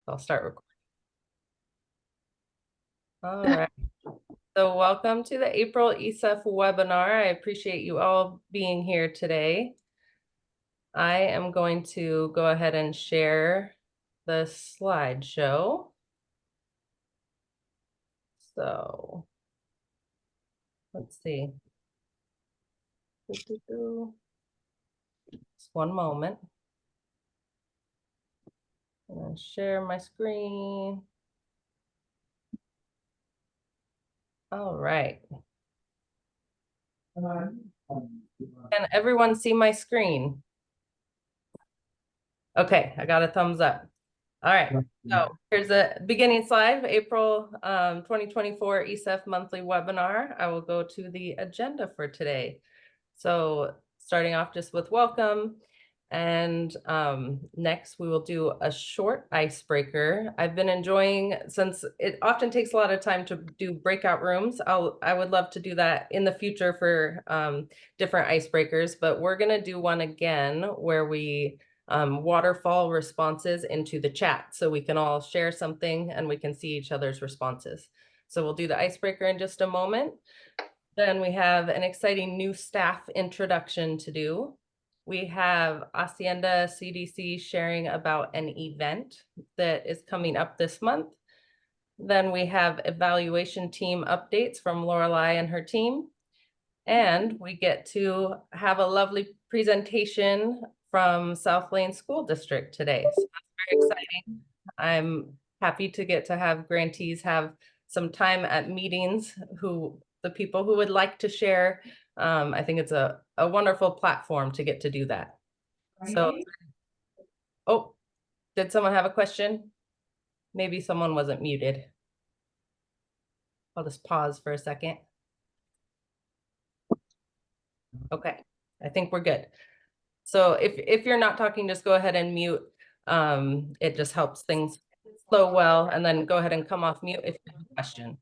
I'll start recording. All right. So welcome to the April ECEF webinar. I appreciate you all being here today. I am going to go ahead and share the slideshow. So let's see. Just one moment. I'm going to share my screen. All right. Can everyone see my screen? Okay, I got a thumbs up. All right, so here's the beginning slide, April 2024 ECEF monthly webinar. I will go to the agenda for today. So starting off just with welcome. And next we will do a short icebreaker. I've been enjoying, since it often takes a lot of time to do breakout rooms, I would love to do that in the future for different icebreakers, but we're gonna do one again where we waterfall responses into the chat so we can all share something and we can see each other's responses. So we'll do the icebreaker in just a moment. Then we have an exciting new staff introduction to do. We have Hacienda CDC sharing about an event that is coming up this month. Then we have evaluation team updates from Lorelei and her team. And we get to have a lovely presentation from South Lane School District today. So that's very exciting. I'm happy to get to have grantees have some time at meetings, the people who would like to share. I think it's a wonderful platform to get to do that. So, oh, did someone have a question? Maybe someone wasn't muted. I'll just pause for a second. Okay, I think we're good. So if you're not talking, just go ahead and mute. It just helps things flow well, and then go ahead and come off mute if you have a question.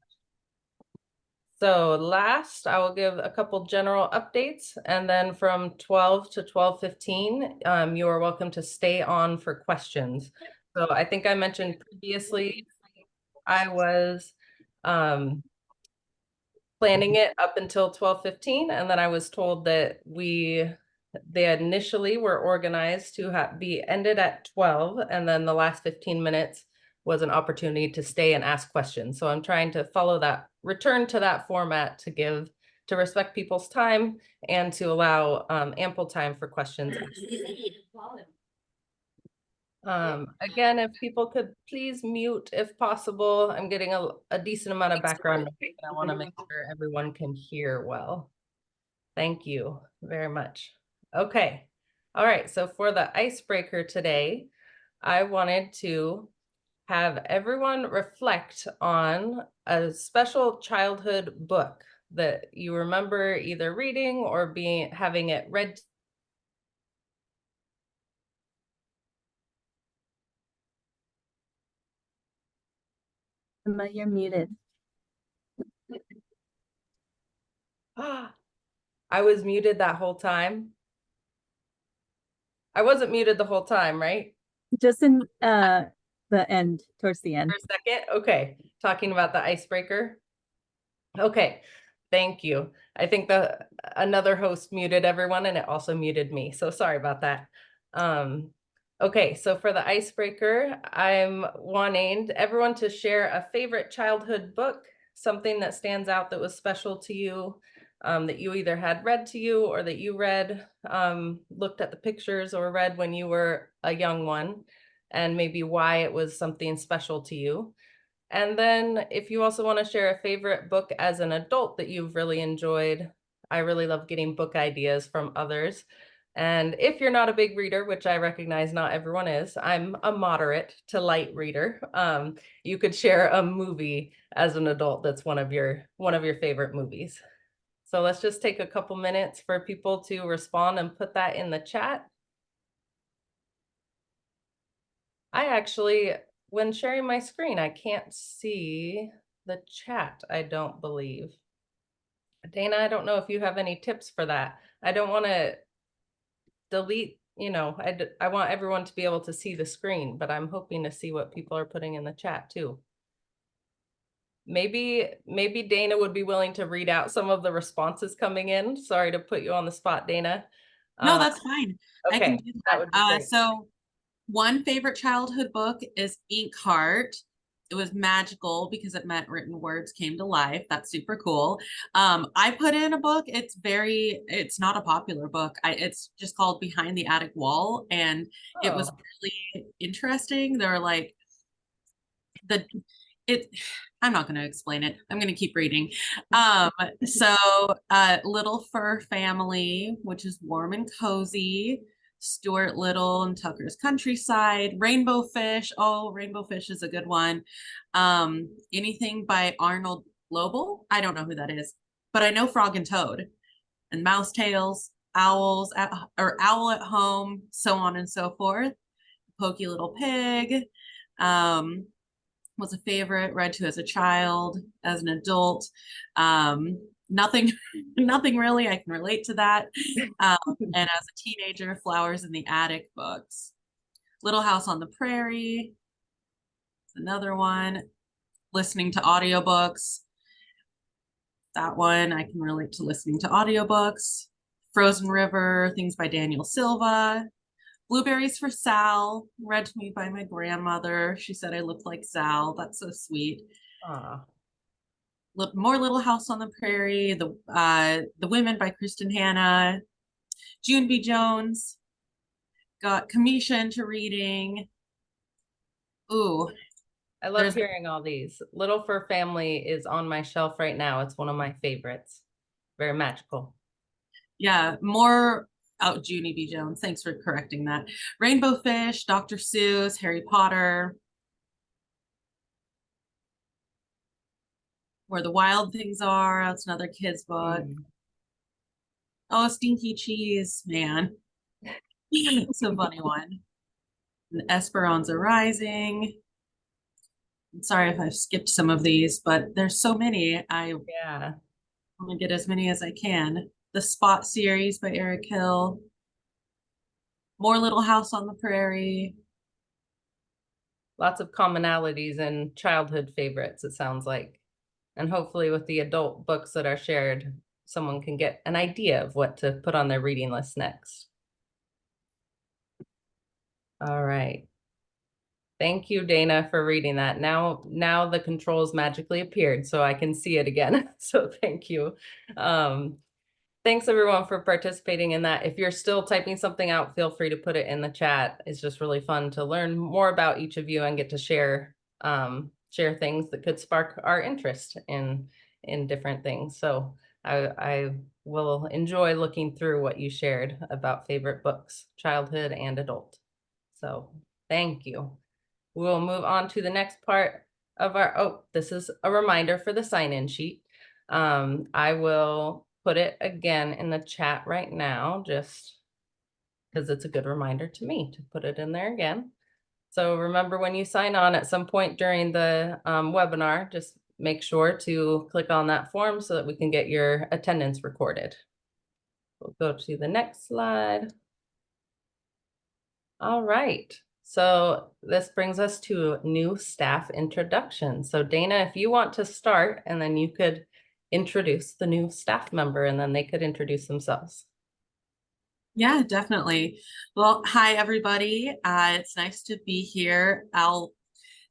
So last, I will give a couple general updates, and then from 12 to 12:15, you are welcome to stay on for questions. So I think I mentioned previously, I was planning it up until 12:15, and then I was told that they initially were organized to be ended at 12, and then the last 15 minutes was an opportunity to stay and ask questions. So I'm trying to follow that, return to that format to respect people's time and to allow ample time for questions. Again, if people could please mute if possible. I'm getting a decent amount of background noise, and I want to make sure everyone can hear well. Thank you very much. Okay. All right. So for the icebreaker today, I wanted to have everyone reflect on a special childhood book that you remember either reading or having it read. Emma, you're muted. I was muted that whole time. I wasn't muted the whole time, right? Just in the end, towards the end. For a second? Okay. Talking about the icebreaker. Okay. Thank you. I think another host muted everyone, and it also muted me. So sorry about that. Okay, so for the icebreaker, I'm wanting everyone to share a favorite childhood book, something that stands out that was special to you, that you either had read to you or that you read, looked at the pictures or read when you were a young one, and maybe why it was something special to you. And then if you also want to share a favorite book as an adult that you've really enjoyed, I really love getting book ideas from others. And if you're not a big reader, which I recognize not everyone is, I'm a moderate to light reader. You could share a movie as an adult that's one of your favorite movies. So let's just take a couple minutes for people to respond and put that in the chat. I actually, when sharing my screen, I can't see the chat, I don't believe. Dana, I don't know if you have any tips for that. I don't want to delete you know, I want everyone to be able to see the screen, but I'm hoping to see what people are putting in the chat too. Maybe Dana would be willing to read out some of the responses coming in. Sorry to put you on the spot, Dana. No, Uh, that's fine. I can okay, do that would be that. great. So one favorite childhood book is Inkheart. It was magical because it meant written words came to life. That's super cool. I put in a book. It's not a popular book. It's just called Behind the Attic Wall. And it was Oh, really interesting. There were like the it I'm not going to explain it. I'm going to keep reading. um so Little Fur Family, which is warm and cozy. Stuart Little and Tucker's Countryside. Rainbow Fish. Oh, Rainbow Fish is a good one. Anything by Arnold Lobel. I don't know who that is, but I know Frog and Toad and Mouse Tales, or Owl at Home, so on and so forth. Pokey Little Pig. um was a favorite, read to as a child, as an adult. Nothing, nothing really. I can relate to that. And as a teenager, Flowers in the Attic books. Little House on the Prairie, another one. Listening to audiobooks. That one, I can relate to listening to audiobooks. Frozen River, things by Daniel Silva. Blueberries for Sal, read to me by my grandmother. She said I looked like Sal. That's so sweet. ah, More Little House on the Prairie, the Women by Kristen Hanna, June B. Jones, got Kamisha into reading. Ooh, I love there's hearing all these. Little Fur Family is on my shelf right now. It's one of my favorites. Very magical. more. Oh, Junie B. Jones. Thanks for correcting that. Rainbow Fish, Dr. Seuss, Harry Potter. Where the Wild Things Are. That's another kid's book. Mm. Oh, Stinky Cheese, man. It's a funny one. And Esperanza Rising. I'm sorry if I've skipped some of these, but there's so many. I Yeah. want to get as many as I can. The Spot series by Eric Hill. More Little House on the Prairie. Lots of commonalities and childhood favorites, it sounds like. And hopefully with the adult books that are shared, someone can get an idea of what to put on their reading list next. All right. Thank you, Dana, for reading that. Now the controls magically appeared, so I can see it again. So thank you. Thanks everyone for participating in that. If you're still typing something out, feel free to put it in the chat. It's just really fun to learn more about each of you and get to share things that could spark our interest in different things. So I will enjoy looking through what you shared about favorite books, childhood and adult. So thank you. We'll move on to the next part of this is a reminder for the sign-in sheet. I will put it again in the chat right now, just because it's a good reminder to me to put it in there again. So remember, when you sign on at some point during the webinar, just make sure to click on that form so that we can get your attendance recorded. We'll go to the next slide. All right. So this brings us to new staff introduction. So Dana, if you want to start, and then you could introduce the new staff member and then they could introduce themselves. Yeah, definitely. Well, hi, everybody. It's nice to be here. I'll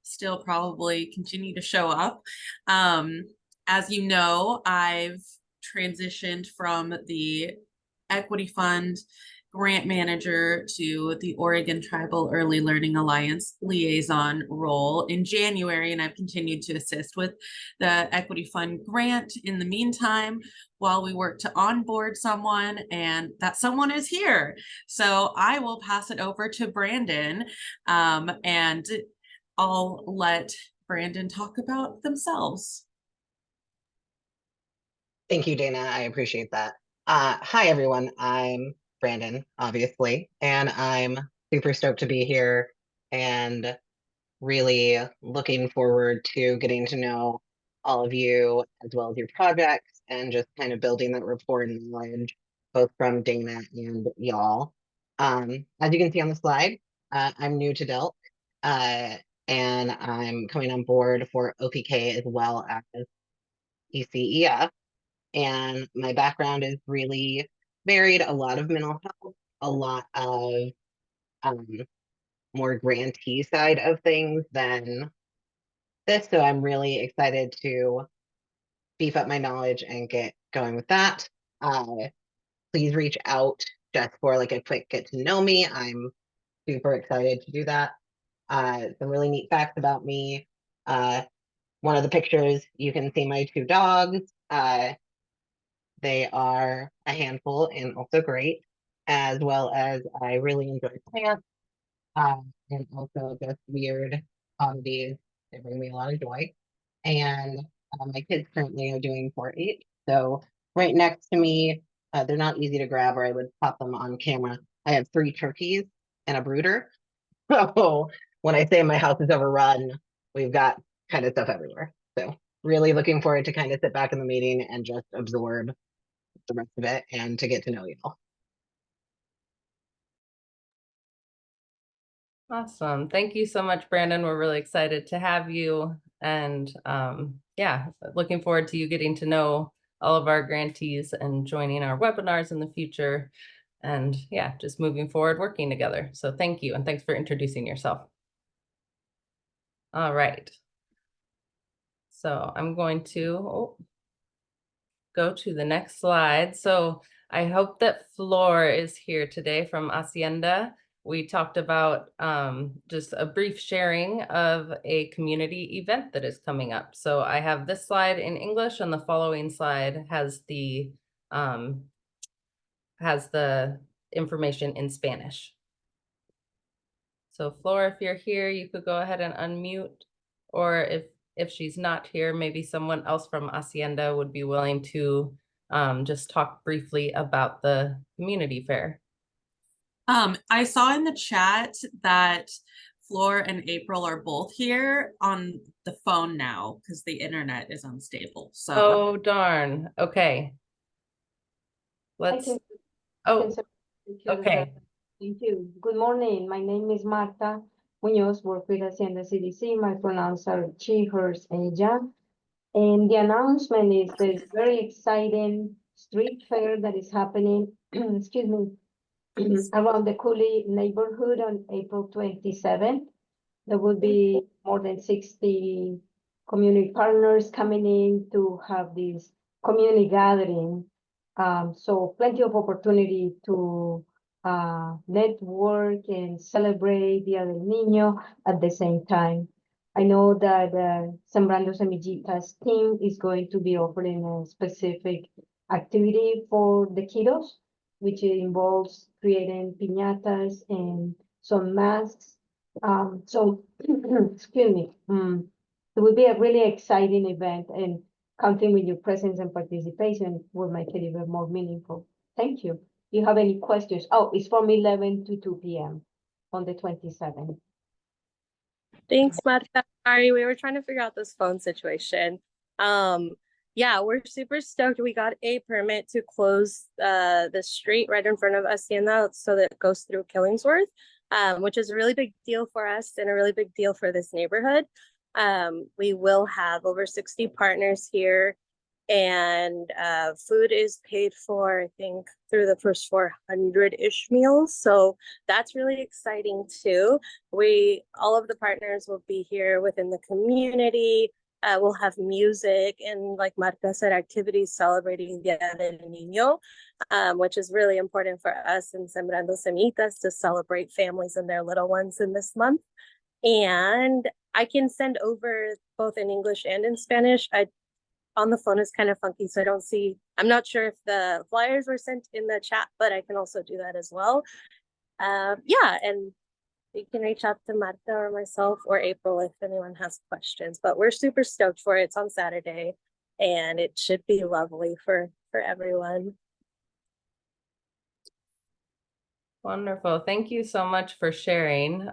still probably continue to show up. As you know, I've transitioned from the Equity Fund grant manager to the Oregon Tribal Early Learning Alliance liaison role in January, and I've continued to assist with the Equity Fund grant in the meantime while we work to onboard someone, and that someone is here. So I will pass it over to Brandon, and I'll let Brandon talk about themselves. Thank you, Dana. I appreciate that. Hi, everyone. I'm Brandon, obviously, and I'm super stoked to be here and really looking forward to getting to know all of you as well as your projects and just kind of building that rapport and knowledge both from Dana and y'all. As you can see on the slide, I'm new to DELC, and I'm coming on board for OPK as well as ECEF. And my background is really varied, a lot of mental health, a lot of more grantee side of things than this. So I'm really excited to beef up my knowledge and get going with that. Please reach out just for like a quick get to know me. I'm super excited to do that. Some really neat facts about me. One of the pictures, you can see my 2 dogs. They are a handful and also great, as well as I really enjoy plants, and also just weird oddities. They bring me a lot of joy. And my kids currently are doing 4-H. So right next to me, they're not easy to grab or I would pop them on camera. I have 3 turkeys and a brooder. So when I say my house is overrun, we've got kind of stuff everywhere. So really looking forward to kind of sit back in the meeting and just absorb the rest of it and to get to know you all. Awesome. Thank you so much, Brandon. We're really excited to have you. And yeah, looking forward to you getting to know all of our grantees and joining our webinars in the future. And yeah, just moving forward, working together. So thank you. And thanks for introducing yourself. All right. So I'm going to go to the next slide. So I hope that Flor is here today from Hacienda. We talked about just a brief sharing of a community event that is coming up. So I have this slide in English and the following slide has the information in Spanish. So Flor, if you're here, you could go ahead and unmute, or if she's not here, maybe someone else from Hacienda would be willing to just talk briefly about the community fair. I saw in the chat that Flor and April are both here on the phone now because the internet is unstable. So Oh, darn. Okay. Let's, oh, okay. Thank you. Good morning. My name is Marta Muñoz, work with Hacienda CDC. My pronouns are she, hers, ella. And the announcement is this very exciting street fair that is happening, excuse me, around the Cooley neighborhood on April 27th. There will be more than 60 community partners coming in to have this community gathering. So plenty of opportunity to network and celebrate Dia del Niño at the same time. I know that Sembrando Semillitas team is going to be offering a specific activity for the kiddos, which involves creating piñatas and some masks. So, excuse me, it will be a really exciting event, and counting with your presence and participation will make it even more meaningful. Thank you. Do you have any questions? Oh, it's from 11 to 2 p.m. on the 27th. Thanks, Marta. Sorry, we were trying to figure out this phone situation. Yeah, we're super stoked. We got a permit to close the street right in front of Hacienda so that it goes through Killingsworth, which is a really big deal for us and a really big deal for this neighborhood. We will have over 60 partners here, and food is paid for, I think, through the first 400-ish meals. So that's really exciting too. All of the partners will be here within the community. We'll have music and, like Marta said, activities celebrating Dia del Niño, which is really important for us in Sembrando Semillitas to celebrate families and their little ones in this month. And I can send over both in English and in Spanish. On the phone is kind of funky, so I'm not sure if the flyers were sent in the chat, but I can also do that as well. Yeah, and you can reach out to Marta or myself or April if anyone has questions, but we're super stoked for it. It's on Saturday and it should be lovely for everyone. Wonderful. Thank you so much for sharing.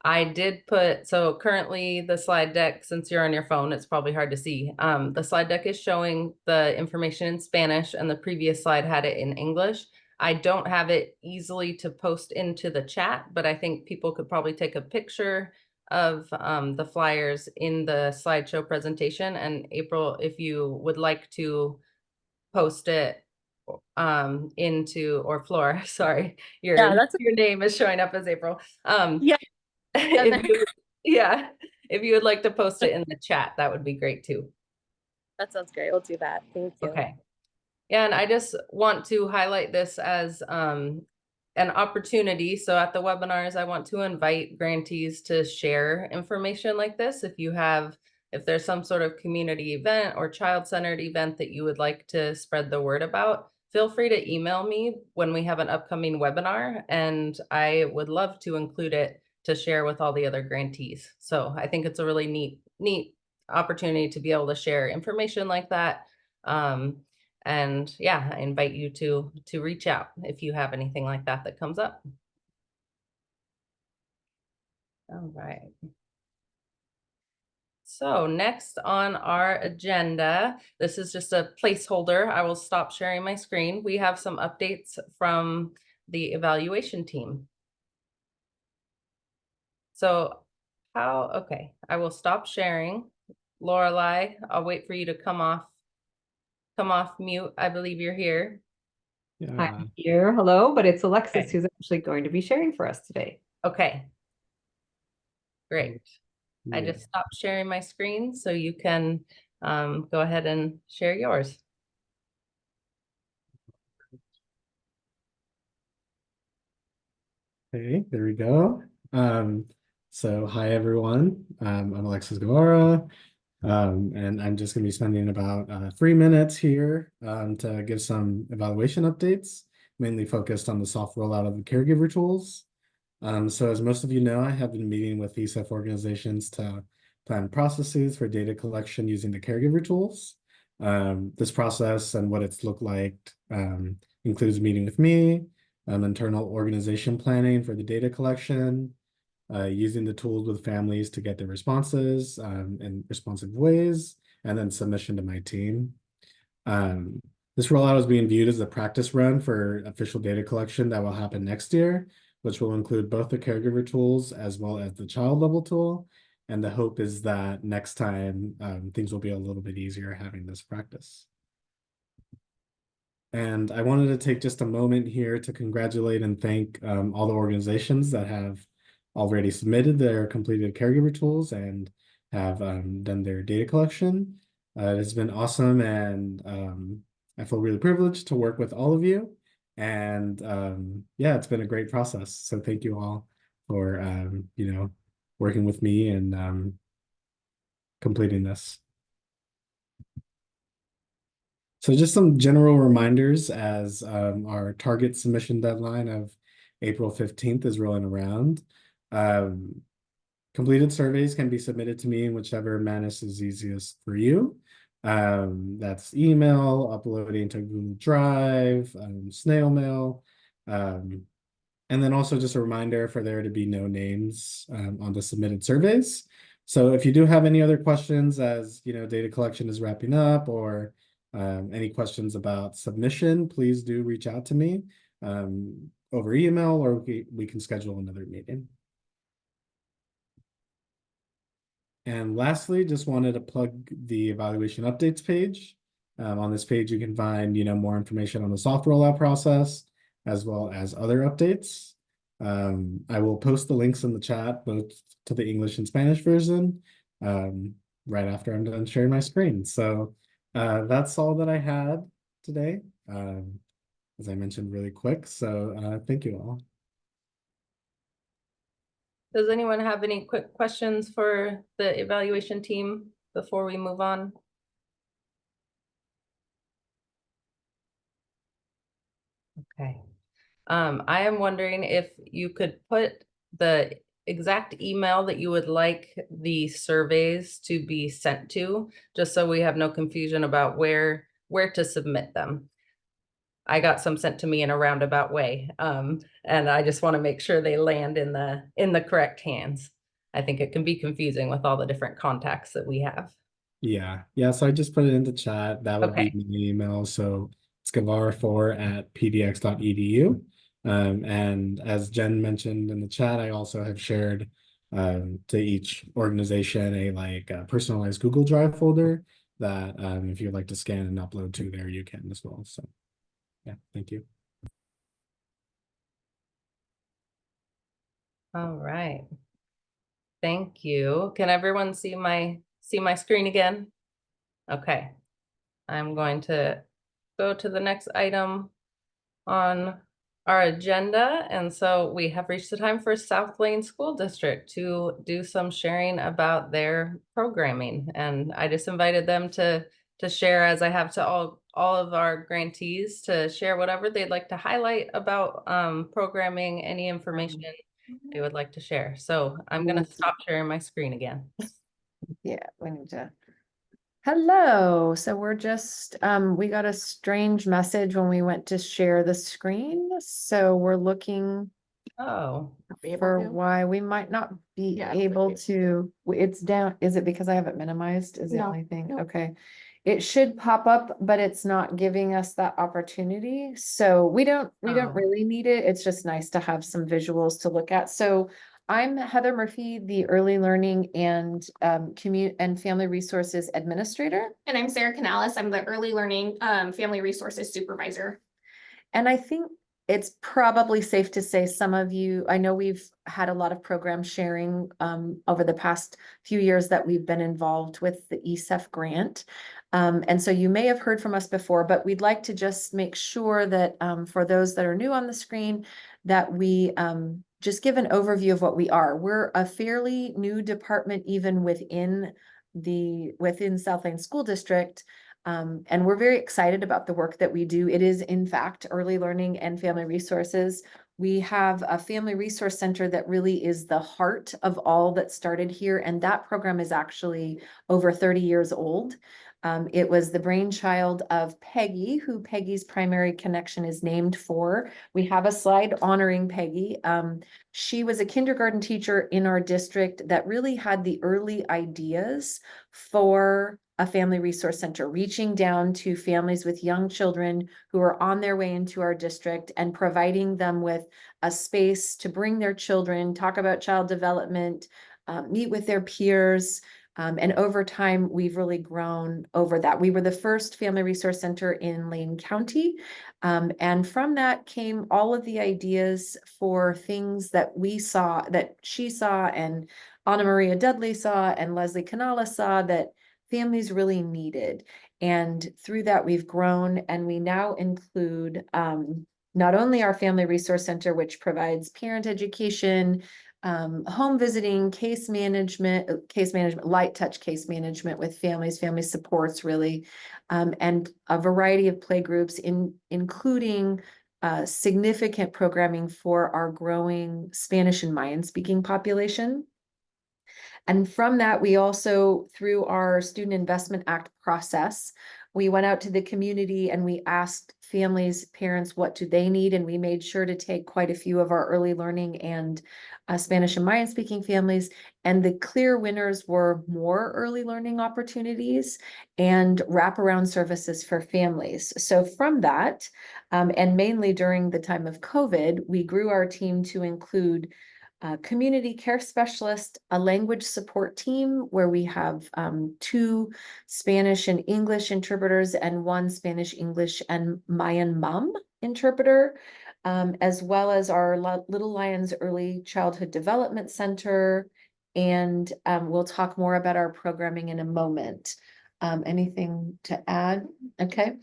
I did so currently the slide deck, since you're on your phone, it's probably hard to see. The slide deck is showing the information in Spanish and the previous slide had it in English. I don't have it easily to post into the chat, but I think people could probably take a picture of the flyers in the slideshow presentation. And April, if you would like to post it into, or Flora, sorry, Yeah, that's your name is showing up as April. Yeah. If you, yeah, if you would like to post it in the chat, that would be great too. that sounds great. We'll do that. Thank you. Okay. Yeah, and I just want to highlight this as an opportunity. So at the webinars, I want to invite grantees to share information like this. If there's some sort of community event or child-centered event that you would like to spread the word about, feel free to email me when we have an upcoming webinar, and I would love to include it to share with all the other grantees. So I think it's a really neat opportunity to be able to share information like that. And yeah, I invite you to reach out if you have anything like that that comes up. All right. So next on our agenda, this is just a placeholder. I will stop sharing my screen. We have some updates from the evaluation team. So okay, I will stop sharing. Lorelei, I'll wait for you to come off mute. I believe you're here. Yeah. I'm here. Hello, but it's Alexis Okay. who's actually going to be sharing for us today. Okay. Great. I Yeah. just stopped sharing my screen so you can go ahead and share yours. Okay, there we go. So hi everyone. I'm Alexis Guevara, and I'm just going to be spending about 3 minutes here to give some evaluation updates, mainly focused on the soft rollout of the caregiver tools. So as most of you know, I have been meeting with ECEF organizations to plan processes for data collection using the caregiver tools. This process and what it's looked like includes meeting with me, internal organization planning for the data collection, using the tools with families to get their responses in responsive ways, and then submission to my team. This rollout is being viewed as a practice run for official data collection that will happen next year, which will include both the caregiver tools as well as the child level tool. And the hope is that next time things will be a little bit easier having this practice. And I wanted to take just a moment here to congratulate and thank all the organizations that have already submitted their completed caregiver tools and have done their data collection. It has been awesome, and I feel really privileged to work with all of you. And yeah, it's been a great process. So thank you all for working with me and completing this. So just some general reminders as our target submission deadline of April 15th is rolling around. Completed surveys can be submitted to me in whichever manner is easiest for you. That's email, uploading to Google Drive, snail mail, and then also just a reminder for there to be no names on the submitted surveys. So if you do have any other questions as data collection is wrapping up, or any questions about submission, please do reach out to me over email, or we can schedule another meeting. And lastly, just wanted to plug the evaluation updates page. On this page, you can find more information on the soft rollout process, as well as other updates. I will post the links in the chat, both to the English and Spanish version, right after I'm done sharing my screen. So that's all that I had today. As I mentioned, really quick. So thank you all. Does anyone have any quick questions for the evaluation team before we move on? Okay. I am wondering if you could put the exact email that you would like the surveys to be sent to, just so we have no confusion about where to submit them. I got some sent to me in a roundabout way, and I just want to make sure they land in the correct hands. I think it can be confusing with all the different contacts that we have. Yeah. So I just put it in the chat. That would be Okay. my email. So skvar4@pdx.edu. And as Jen mentioned in the chat, I also have shared to each organization a personalized Google Drive folder that if you'd like to scan and upload to there, you can as well. So yeah, thank you. All right. Thank you. Can everyone see my screen again? Okay. I'm going to go to the next item on our agenda. And so we have reached the time for South Lane School District to do some sharing about their programming. And I just invited them to share, as I have to all of our grantees, to share whatever they'd like to highlight about programming, any information they would like to share. So I'm going to stop sharing my screen again. Yeah, we need to. Hello. So we're just, we got a strange message when we went to share the screen. So we're looking Oh, for why we might not be able to, it's down. Is it because I have it minimized? Is the No, only thing? no. Okay. It should pop up, but it's not giving us that opportunity. So we don't Oh. really need it. It's just nice to have some visuals to look at. So I'm Heather Murphy, the Early Learning and Family Resources Administrator. And I'm Sarah Canales. I'm the Early Learning Family Resources Supervisor. And I think it's probably safe to say some of you, I know we've had a lot of program sharing over the past few years that we've been involved with the ECEF grant. And so you may have heard from us before, but we'd like to just make sure that for those that are new on the screen, that we just give an overview of what we are. We're a fairly new department, even within South Lane School District. And we're very excited about the work that we do. It is, in fact, early learning and family resources. We have a family resource center that really is the heart of all that started here. And that program is actually over 30 years old. It was the brainchild of Peggy, who Peggy's primary connection is named for. We have a slide honoring Peggy. She was a kindergarten teacher in our district that really had the early ideas for a family resource center, reaching down to families with young children who are on their way into our district and providing them with a space to bring their children, talk about child development, meet with their peers. And over time, we've really grown over that. We were the first family resource center in Lane County. And from that came all of the ideas for things that we saw, that she saw, and Anna Maria Dudley saw, and Leslie Canales saw, that families really needed. And through that, we've grown, and we now include not only our family resource center, which provides parent education, home visiting, case management, light touch case management with families, family supports really, and a variety of play groups, including significant programming for our growing Spanish and Mayan speaking population. And from that, we also, through our Student Investment Act process, we went out to the community and we asked families, parents, what do they need? And we made sure to take quite a few of our early learning and Spanish and Mayan speaking families. And the clear winners were more early learning opportunities and wraparound services for families. So from that, and mainly during the time of COVID, we grew our team to include community care specialist, a language support team where we have 2 Spanish and English interpreters and 1 Spanish, English, and Mayan mom interpreter, as well as our Little Lions Early Childhood Development Center. And we'll talk more about our programming in a moment. Anything to add? Okay.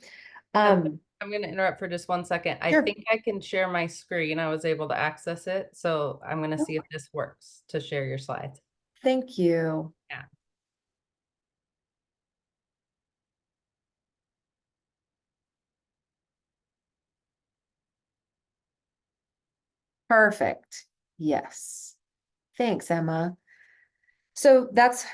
I'm going to interrupt for just 1 second. I Sure. think I can share my screen. I was able to access it. So I'm going to see if this works to share your slides. Thank you. Yeah. Perfect. Yes. Thanks, Emma. So that's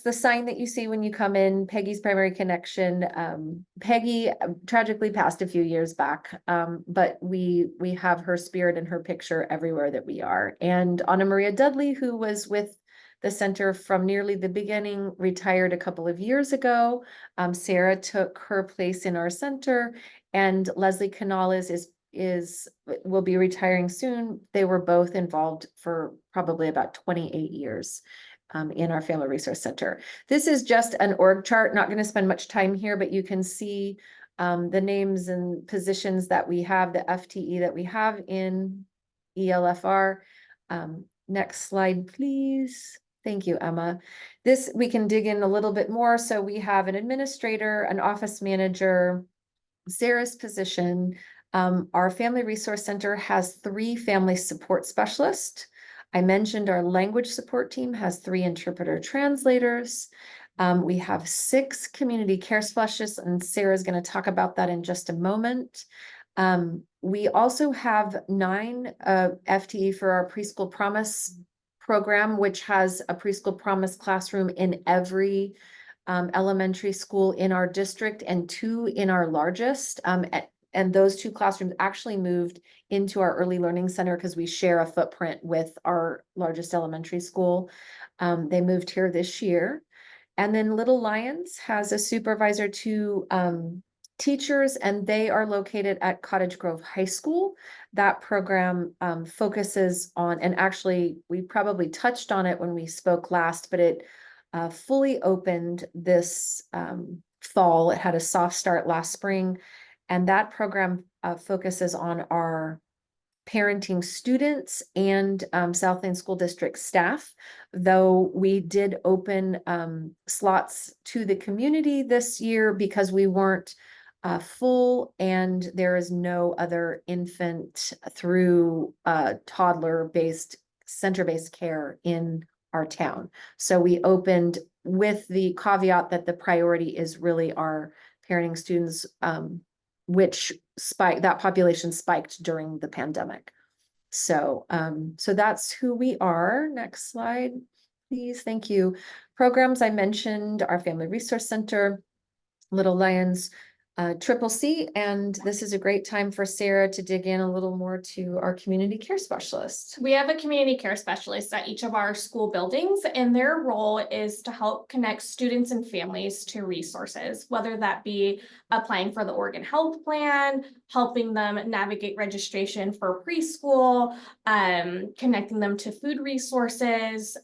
the sign that you see when you come in, Peggy's primary connection. Peggy tragically passed a few years back, but we have her spirit and her picture everywhere that we are. And Anna Maria Dudley, who was with the center from nearly the beginning, retired a couple of years ago. Sarah took her place in our center, and Leslie Canales will be retiring soon. They were both involved for probably about 28 years in our Family Resource Center. This is just an org chart, not going to spend much time here, but you can see the names and positions that we have, the FTE that we have in ELFR. Next slide, please. Thank you, Emma. This, we can dig in a little bit more. So we have an administrator, an office manager, Sarah's position. Our Family Resource Center has 3 family support specialists. I mentioned our language support team has 3 interpreter translators. We have 6 community care specialists, and Sarah's going to talk about that in just a moment. We also have 9 FTE for our Preschool Promise program, which has a Preschool Promise classroom in every elementary school in our district and 2 in our largest. And those 2 classrooms actually moved into our early learning center because we share a footprint with our largest elementary school. They moved here this year. And then Little Lions has a supervisor, 2 teachers, and they are located at Cottage Grove High School. That program focuses on, and actually we probably touched on it when we spoke last, but it fully opened this fall. It had a soft start last spring. And that program focuses on our parenting students and Southland School District staff, though we did open slots to the community this year because we weren't full, and there is no other infant through toddler-based, center-based care in our town. So we opened with the caveat that the priority is really our parenting students, which that population spiked during the pandemic. So, so that's who we are. Next slide, please. Thank you. Programs I mentioned, our Family Resource Center, Little Lions, Triple C, and this is a great time for Sarah to dig in a little more to our community care specialist. We have a community care specialist at each of our school buildings, and their role is to help connect students and families to resources, whether that be applying for the Oregon Health Plan, helping them navigate registration for preschool, connecting them to food resources,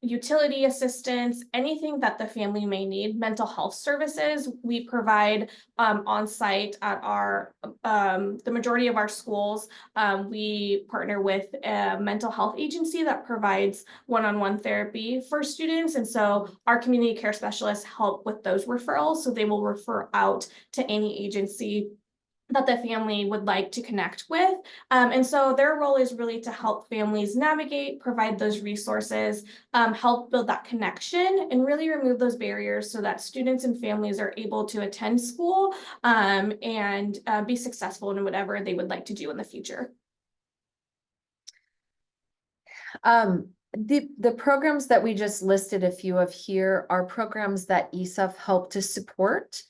utility assistance, anything that the family may need, mental health services. We provide on site at our the majority of our schools. We partner with a mental health agency that provides one-on-one therapy for students, and so our community care specialists help with those referrals. So they will refer out to any agency that the family would like to connect with. And so their role is really to help families navigate, provide those resources, help build that connection, and really remove those barriers so that students and families are able to attend school and be successful in whatever they would like to do in the future. The programs that we just listed a few of here are programs that ECEF helped to support.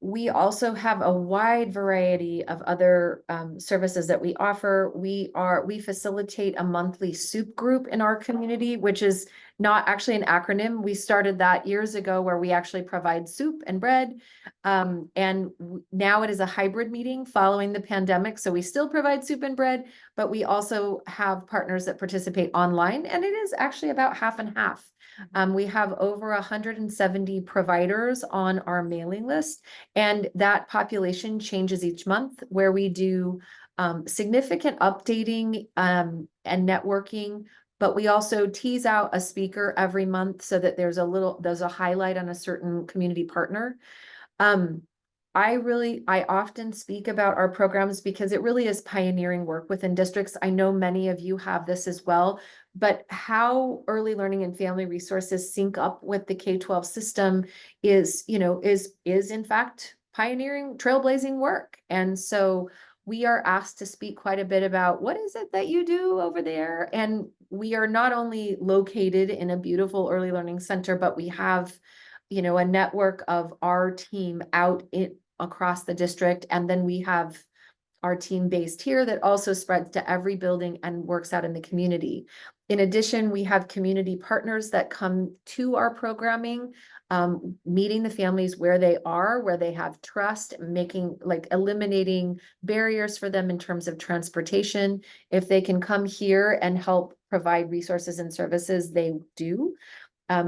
We also have a wide variety of other services that we offer. We facilitate a monthly soup group in our community, which is not actually an acronym. We started that years ago, where we actually provide soup and bread. Now it is a hybrid meeting following the pandemic. So we still provide soup and bread, but we also have partners that participate online, and it is actually about half and half. We have over 170 providers on our mailing list, and that population changes each month, where we do significant updating and networking, but we also tease out a speaker every month so that there's a highlight on a certain community partner. I often speak about our programs because it really is pioneering work within districts. I know many of you have this as well, but how early learning and family resources sync up with the K-12 system is in fact pioneering, trailblazing work. And so we are asked to speak quite a bit about what is it that you do over there. And we are not only located in a beautiful early learning center, but we have a network of our team out across the district. And then we have our team based here that also spreads to every building and works out in the community. In addition, we have community partners that come to our programming, meeting the families where they are, where they have trust, eliminating barriers for them in terms of transportation. If they can come here and help provide resources and services, they do.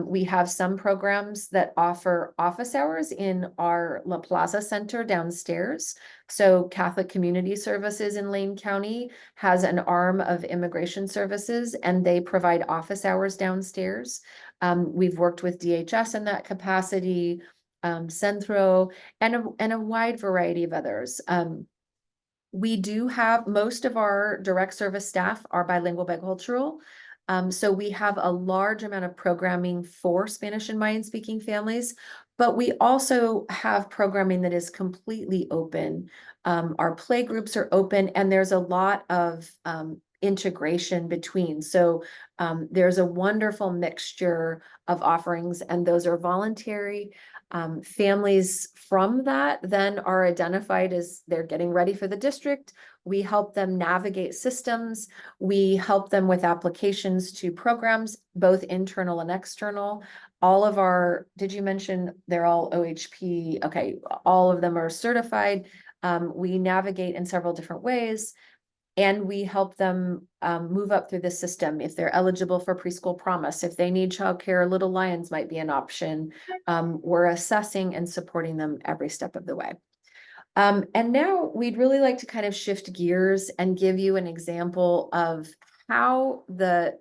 We have some programs that offer office hours in our La Plaza Center downstairs. So Catholic Community Services in Lane County has an arm of Immigration Services, and they provide office hours downstairs. We've worked with DHS in that capacity, Centro, and a wide variety of others. We do have, most of our direct service staff are bilingual, bicultural. So we have a large amount of programming for Spanish and Mayan speaking families, but we also have programming that is completely open. Our play groups are open, and there's a lot of integration between. So there's a wonderful mixture of offerings, and those are voluntary. Families from that then are identified as they're getting ready for the district. We help them navigate systems. We help them with applications to programs, both internal and external. All of our, did you mention they're all OHP? Okay, all of them are certified. We navigate in several different ways. And we help them move up through the system. If they're eligible for preschool promise, if they need childcare, Little Lions might be an option. We're assessing and supporting them every step of the way. And now we'd really like to kind of shift gears and give you an example of how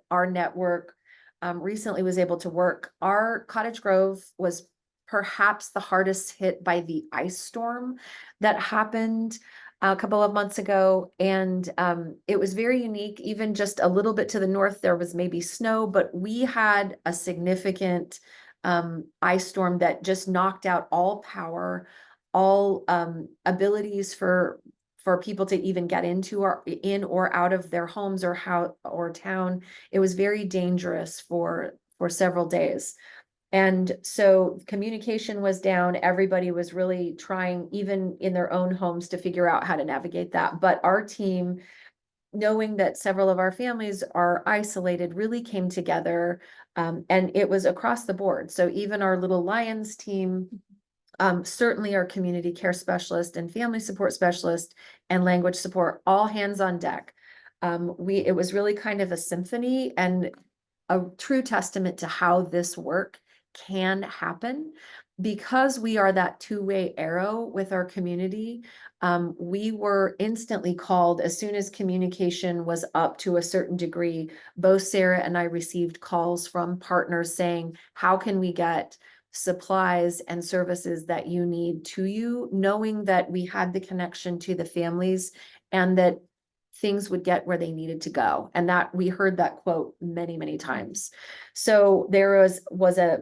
our network recently was able to work. Our Cottage Grove was perhaps the hardest hit by the ice storm that happened a couple of months ago. And it was very unique. Even just a little bit to the north, there was maybe snow, but we had a significant ice storm that just knocked out all power, all abilities for people to even get in or out of their homes or town. It was very dangerous for several days. And so communication was down. Everybody was really trying, even in their own homes, to figure out how to navigate that. But our team, knowing that several of our families are isolated, really came together, and it was across the board. So even our Little Lions team, certainly our community care specialist and family support specialist and language support, all hands on deck. It was really kind of a symphony and a true testament to how this work can happen. Because we are that two-way arrow with our community, we were instantly called as soon as communication was up to a certain degree. Both Sarah and I received calls from partners saying, how can we get supplies and services that you need to you, knowing that we had the connection to the families and that things would get where they needed to go. And that we heard that quote many, many times. So there was a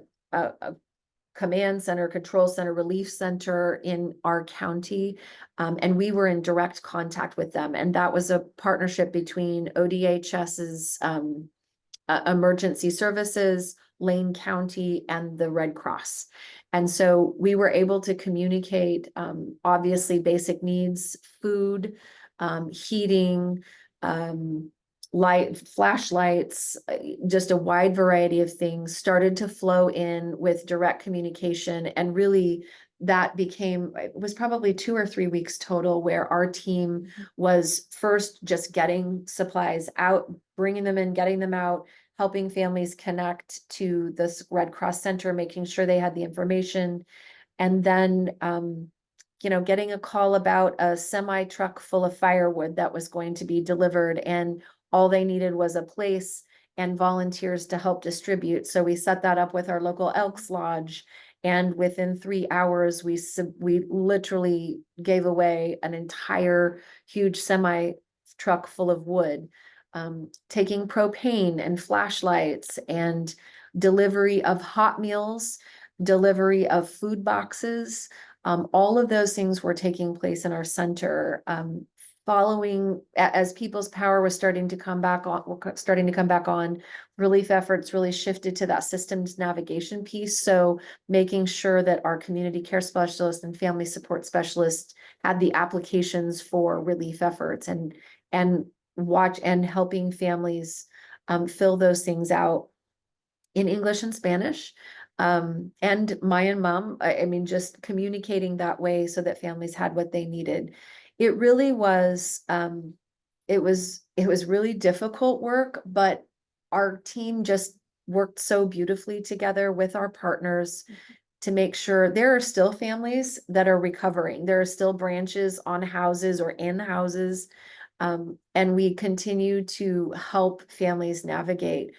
command center, control center, relief center in our county. And we were in direct contact with them. And that was a partnership between ODHS's emergency services, Lane County, and the Red Cross. And so we were able to communicate, obviously basic needs, food, heating, flashlights, just a wide variety of things started to flow in with direct communication. And really it was probably 2 or 3 weeks total where our team was first just getting supplies out, bringing them in, getting them out, helping families connect to this Red Cross Center, making sure they had the information. And then, getting a call about a semi truck full of firewood that was going to be delivered, and all they needed was a place and volunteers to help distribute. So we set that up with our local Elks Lodge. And within 3 hours, we literally gave away an entire huge semi truck full of wood, taking propane and flashlights and delivery of hot meals, delivery of food boxes. All of those things were taking place in our center. Following as people's power was starting to come back on, relief efforts really shifted to that systems navigation piece. So making sure that our community care specialists and family support specialists had the applications for relief efforts and watch and helping families fill those things out in English and Spanish. And Mayan Mom, I mean, just communicating that way so that families had what they needed. It really was, it was really difficult work, but our team just worked so beautifully together with our partners to make sure there are still families that are recovering. There are still branches on houses or in houses. And we continue to help families navigate.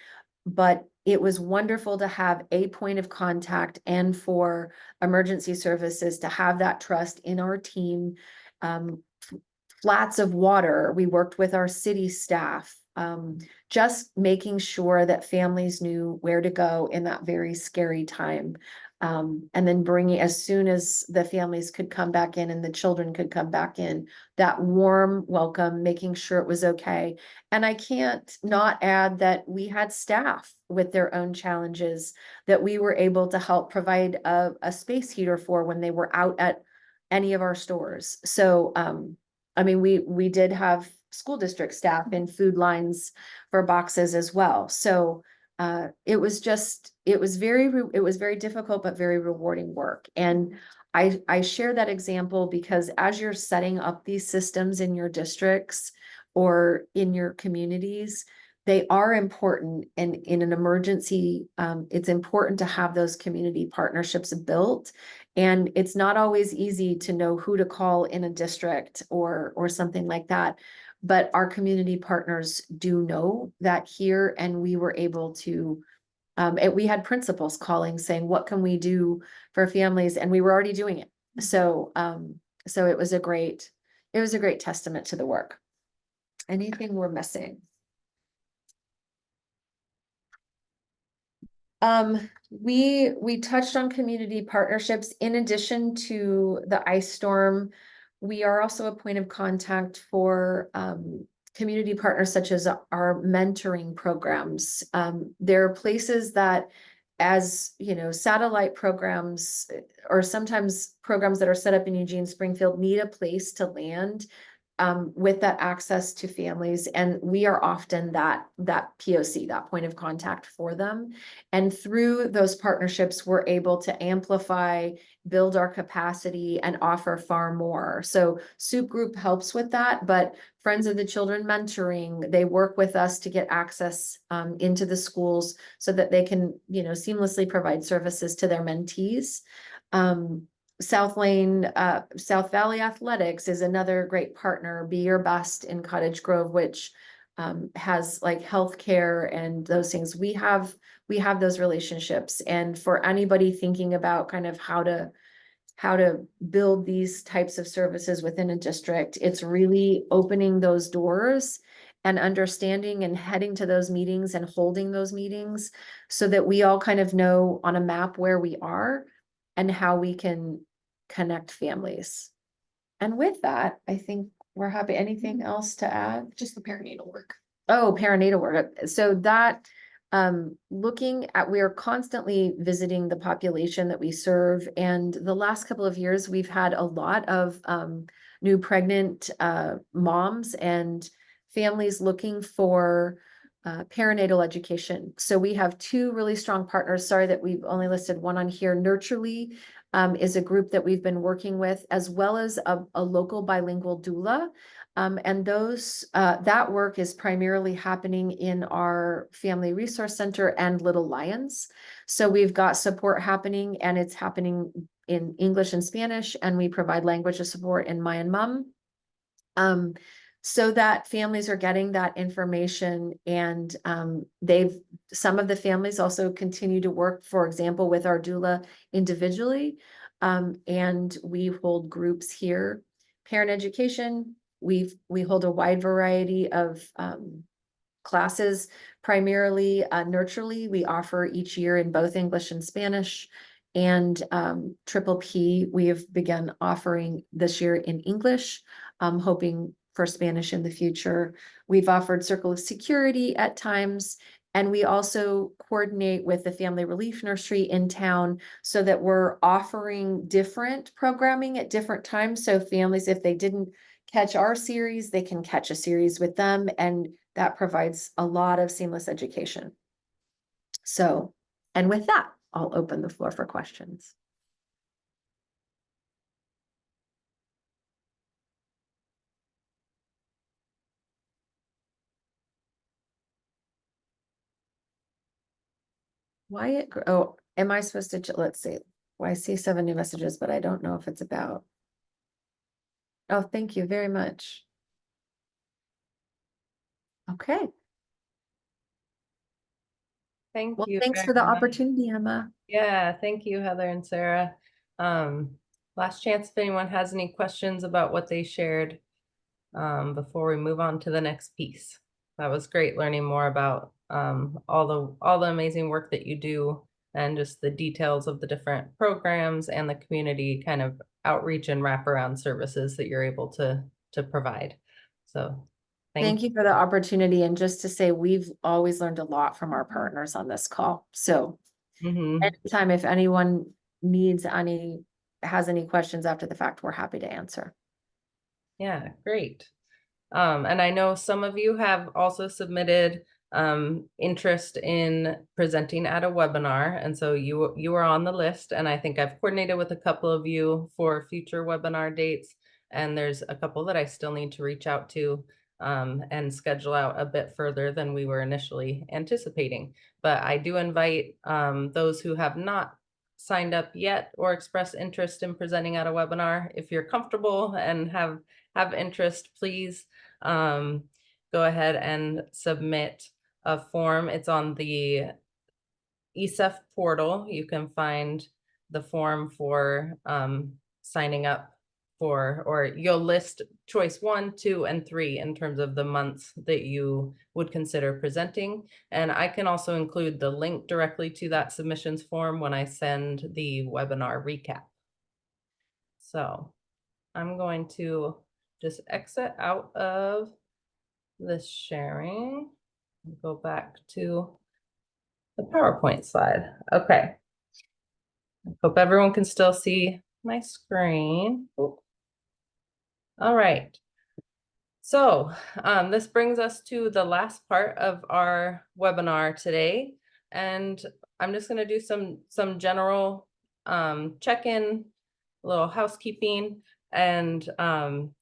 But it was wonderful to have a point of contact and for emergency services to have that trust in our team. Flats of water, we worked with our city staff, just making sure that families knew where to go in that very scary time. And then bringing, as soon as the families could come back in and the children could come back in, that warm welcome, making sure it was okay. And I can't not add that we had staff with their own challenges that we were able to help provide a space heater for when they were out at any of our stores. So, I mean, we did have school district staff in food lines for boxes as well. So it was very difficult, but very rewarding work. And I share that example because as you're setting up these systems in your districts or in your communities, they are important. And in an emergency, it's important to have those community partnerships built. And it's not always easy to know who to call in a district or something like that. But our community partners do know that here, and we were able to, and we had principals calling saying, what can we do for families? And we were already doing it. So, so it was a great testament to the work. Anything we're missing? We touched on community partnerships. In addition to the ice storm, we are also a point of contact for community partners such as our mentoring programs. There are places that, as you know, satellite programs or sometimes programs that are set up in Eugene, Springfield need a place to land with that access to families. And we are often that POC, that point of contact for them. And through those partnerships, we're able to amplify, build our capacity, and offer far more. So Soup Group helps with that, but Friends of the Children Mentoring, they work with us to get access into the schools so that they can, you know, seamlessly provide services to their mentees. South Valley Athletics is another great partner. Be Your Best in Cottage Grove, which has like healthcare and those things. We have those relationships. And for anybody thinking about kind of how to build these types of services within a district, it's really opening those doors and understanding and heading to those meetings and holding those meetings so that we all kind of know on a map where we are and how we can connect families. And with that, I think we're happy. Anything else to add? Just the perinatal work. Oh, perinatal work. So that, we are constantly visiting the population that we serve. And the last couple of years, we've had a lot of new pregnant moms and families looking for perinatal education. So we have two really strong partners. Sorry that we've only listed one on here. Nurturely is a group that we've been working with, as well as a local bilingual doula. And that work is primarily happening in our Family Resource Center and Little Lions. So we've got support happening, and it's happening in English and Spanish, and we provide language support in Mayan Mum. So that families are getting that information, and some of the families also continue to work, for example, with our doula individually. And we hold groups here. Parent education, we hold a wide variety of classes, primarily Nurturely. We offer each year in both English and Spanish. And Triple P, we have begun offering this year in English, hoping for Spanish in the future. We've offered Circle of Security at times, And we also coordinate with the Family Relief Nursery in town so that we're offering different programming at different times. So families, if they didn't catch our series, they can catch a series with them, and that provides a lot of seamless education. So, and with that, I'll open the floor for questions. Wyatt, oh, am I supposed to, let's see. Well, I see 7 new messages, but I don't know if it's about. Oh, thank you very much. Okay, Thank well, you. thanks very for the much. opportunity, Emma. Yeah, thank you, Heather and Sarah. Last chance if anyone has any questions about what they shared before we move on to the next piece. That was great learning more about all the amazing work that you do and just the details of the different programs and the community kind of outreach and wraparound services that you're able to provide. So Thank you for the opportunity. And just to say, we've always learned a lot from our partners on this call. So anytime, if anyone has any questions after the fact, we're happy to answer. Yeah, great. And I know some of you have also submitted interest in presenting at a webinar. And so you are on the list, and I think I've coordinated with a couple of you for future webinar dates. And there's a couple that I still need to reach out to and schedule out a bit further than we were initially anticipating. But I do invite those who have not signed up yet or expressed interest in presenting at a webinar. If you're comfortable and have interest, please go ahead and submit a form. It's on the ECEF portal. You can find the form for signing up for, or you'll list choice 1, 2, and 3 in terms of the months that you would consider presenting. And I can also include the link directly to that submissions form when I send the webinar recap. So I'm going to just exit out of this sharing, go back to the PowerPoint slide. Okay. Hope everyone can still see my screen. Ooh. All right. So this brings us to the last part of our webinar today. And I'm just going to do some general check-in, a little housekeeping. And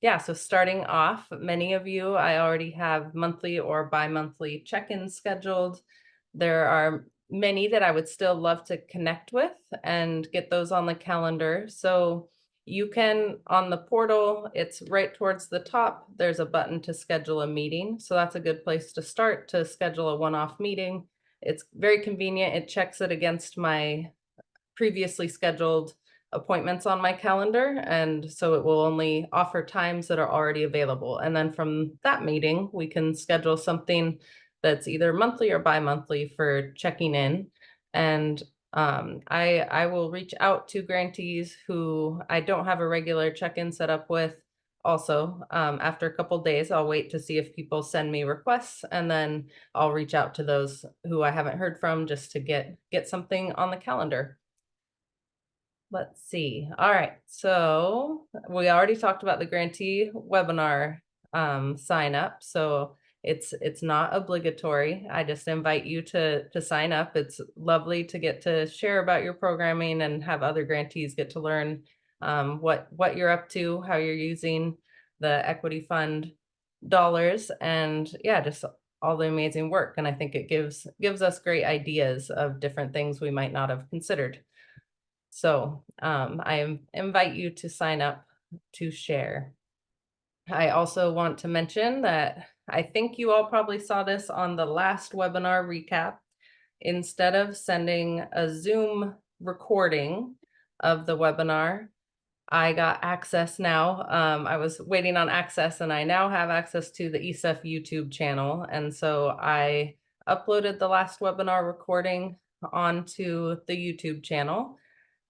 yeah, so starting off, many of you, I already have monthly or bi-monthly check-ins scheduled. There are many that I would still love to connect with and get those on the calendar. So you can, on the portal, it's right towards the top, there's a button to schedule a meeting. So that's a good place to start to schedule a one-off meeting. It's very convenient. It checks it against my previously scheduled appointments on my calendar. And so it will only offer times that are already available. And then from that meeting, we can schedule something that's either monthly or bi-monthly for checking in. And I will reach out to grantees who I don't have a regular check-in set up with. Also, after a couple days, I'll wait to see if people send me requests, and then I'll reach out to those who I haven't heard from just to get something on the calendar. Let's see. All right. So we already talked about the grantee webinar sign up. So it's not obligatory. I just invite you to sign up. It's lovely to get to share about your programming and have other grantees get to learn what you're up to, how you're using the equity fund dollars, and yeah, just all the amazing work. And I think it gives us great ideas of different things we might not have considered. So I invite you to sign up to share. I also want to mention that I think you all probably saw this on the last webinar recap. Instead of sending a Zoom recording of the webinar, I got access now. I was waiting on access, and I now have access to the ECEF YouTube channel. And so I uploaded the last webinar recording onto the YouTube channel,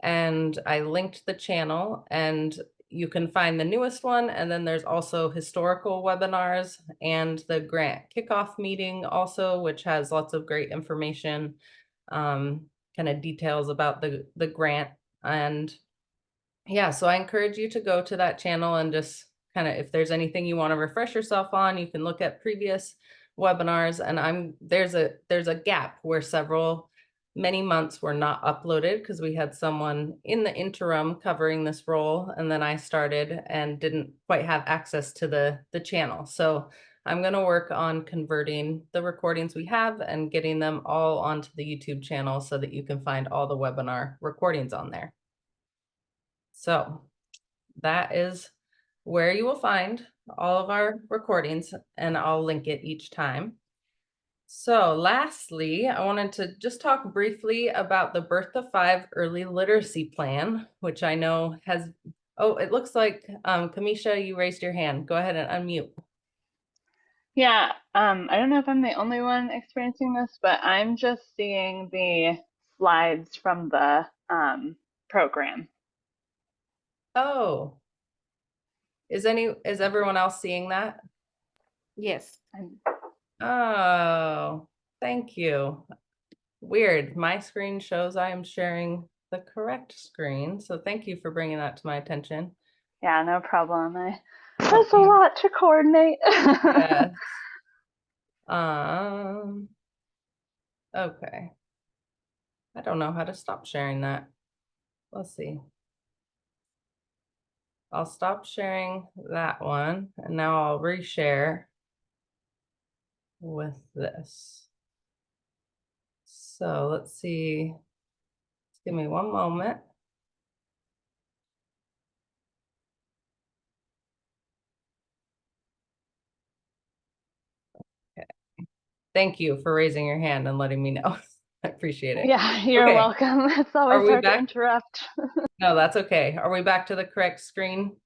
and I linked the channel, and you can find the newest one, and then there's also historical webinars and the grant kickoff meeting also, which has lots of great information, kind of details about the grant. And yeah, so I encourage you to go to that channel and just kind of, if there's anything you want to refresh yourself on, you can look at previous webinars. And there's a gap where many months were not uploaded because we had someone in the interim covering this role, and then I started and didn't quite have access to the channel. So I'm going to work on converting the recordings we have and getting them all onto the YouTube channel so that you can find all the webinar recordings on there. So that is where you will find all of our recordings, and I'll link it each time. So lastly, I wanted to just talk briefly about the Birth to 5 Early Literacy Plan, which I know has, oh, it looks like Kamisha, you raised your hand. Go ahead and unmute. Yeah, I don't know if I'm the only one experiencing this, but I'm just seeing the slides from the program. Oh, is everyone else seeing that? Yes. Oh, thank you. Weird. My screen shows I am sharing the correct screen. So thank you for bringing that to my attention. Yeah, no problem. There's a lot to coordinate. Yes. Okay. I don't know how to stop sharing that. Let's see. I'll stop sharing that one, and now I'll reshare with this. So let's see. Just give me one moment. Okay. Thank you for raising your hand and letting me know. I appreciate it. Yeah, you're Okay. welcome. It's always hard to interrupt. No, that's okay. Are we back to the correct screen?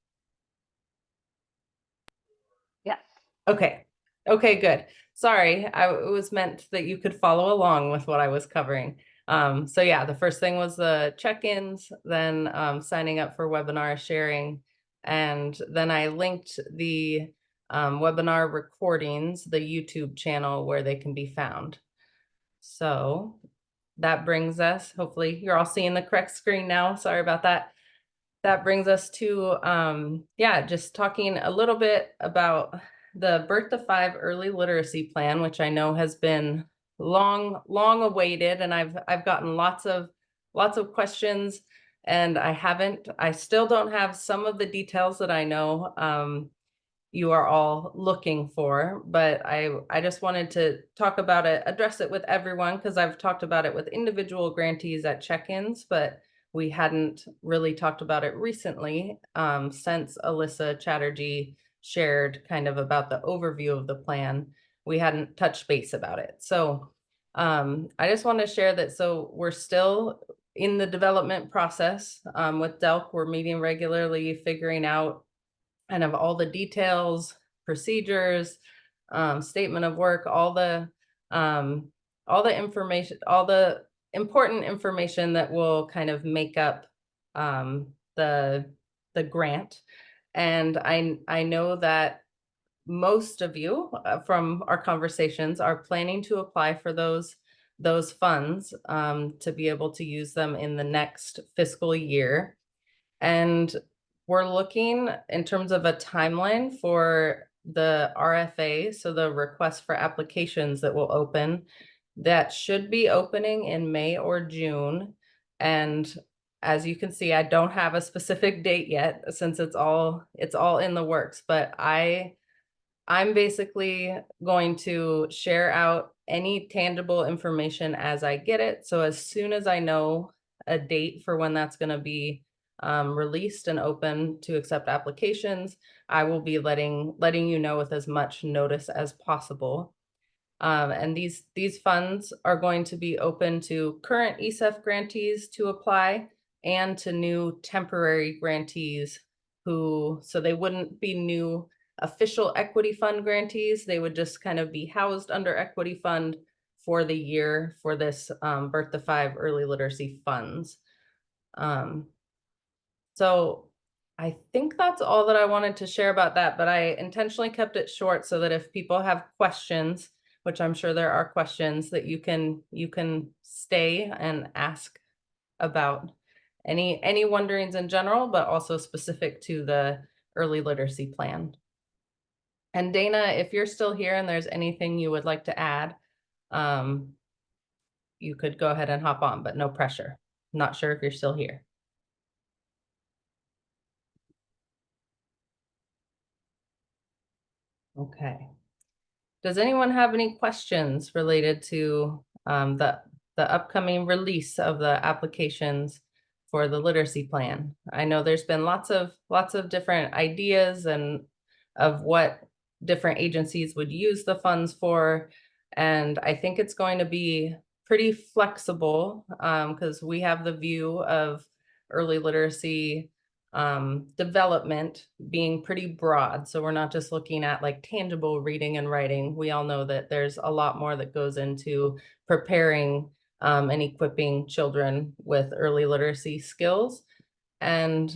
Yes. Okay. Okay, good. Sorry, it was meant that you could follow along with what I was covering. So yeah, the first thing was the check-ins, then signing up for webinar sharing, and then I linked the webinar recordings, the YouTube channel where they can be found. So that brings us, hopefully you're all seeing the correct screen now. Sorry about that. That brings us to, yeah, just talking a little bit about the Birth to 5 Early Literacy Plan, which I know has been long awaited, and I've gotten lots of questions, and I still don't have some of the details that I know you are all looking for, but I just wanted to talk about it, address it with everyone, because I've talked about it with individual grantees at check-ins, but we hadn't really talked about it recently since Alyssa Chatterjee shared kind of about the overview of the plan. We hadn't touched base about it. So I just want to share that. So we're still in the development process with DELC. We're meeting regularly, figuring out kind of all the details, procedures, statement of work, all the information, all the important information that will kind of make up the grant. And I know that most of you from our conversations are planning to apply for those funds to be able to use them in the next fiscal year. And we're looking in terms of a timeline for the RFA, so the request for applications that will open, that should be opening in May or June. And as you can see, I don't have a specific date yet since it's all in the works, but I'm basically going to share out any tangible information as I get it. So as soon as I know a date for when that's going to be released and open to accept applications, I will be letting you know with as much notice as possible. And these funds are going to be open to current ECEF grantees to apply and to new temporary grantees so they wouldn't be new official equity fund grantees. They would just kind of be housed under equity fund for the year for this Birth to 5 early literacy funds. So I think that's all that I wanted to share about that, but I intentionally kept it short so that if people have questions, which I'm sure there are questions, that you can stay and ask about any wonderings in general, but also specific to the early literacy plan. And Dana, if you're still here and there's anything you would like to add, you could go ahead and hop on, but no pressure. Not sure if you're still here. Okay. Does anyone have any questions related to the upcoming release of the applications for the literacy plan? I know there's been lots of different ideas and of what different agencies would use the funds for, and I think it's going to be pretty flexible because we have the view of early literacy development being pretty broad. So we're not just looking at like tangible reading and writing. We all know that there's a lot more that goes into preparing and equipping children with early literacy skills. And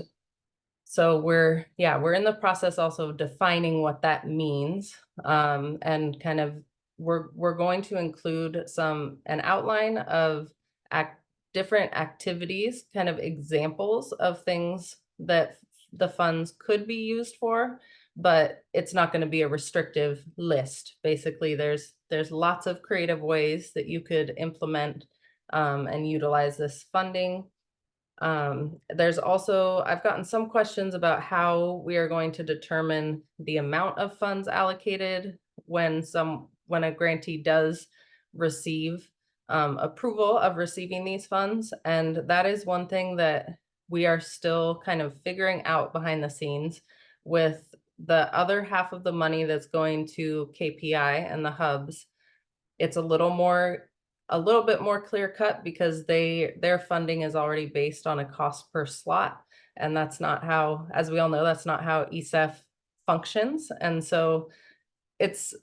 so we're in the process also of defining what that means, and kind of we're going to include an outline of different activities, kind of examples of things that the funds could be used for, but it's not going to be a restrictive list. Basically, there's lots of creative ways that you could implement and utilize this funding. There's also, I've gotten some questions about how we are going to determine the amount of funds allocated when a grantee does receive approval of receiving these funds. And that is one thing that we are still kind of figuring out behind the scenes. With the other half of the money that's going to KPI and the hubs, it's a little bit more clear cut because their funding is already based on a cost per slot. And that's not how, as we all know, that's not how ECEF functions. And so it's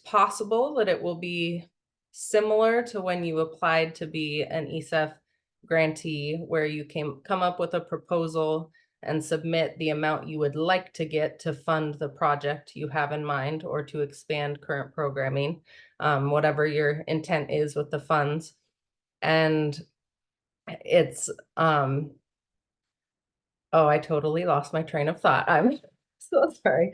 possible that it will be similar to when you applied to be an ECEF grantee, where you come up with a proposal and submit the amount you would like to get to fund the project you have in mind or to expand current programming, whatever your intent is with the funds. And it's, oh, I totally lost my train of thought. I'm so sorry.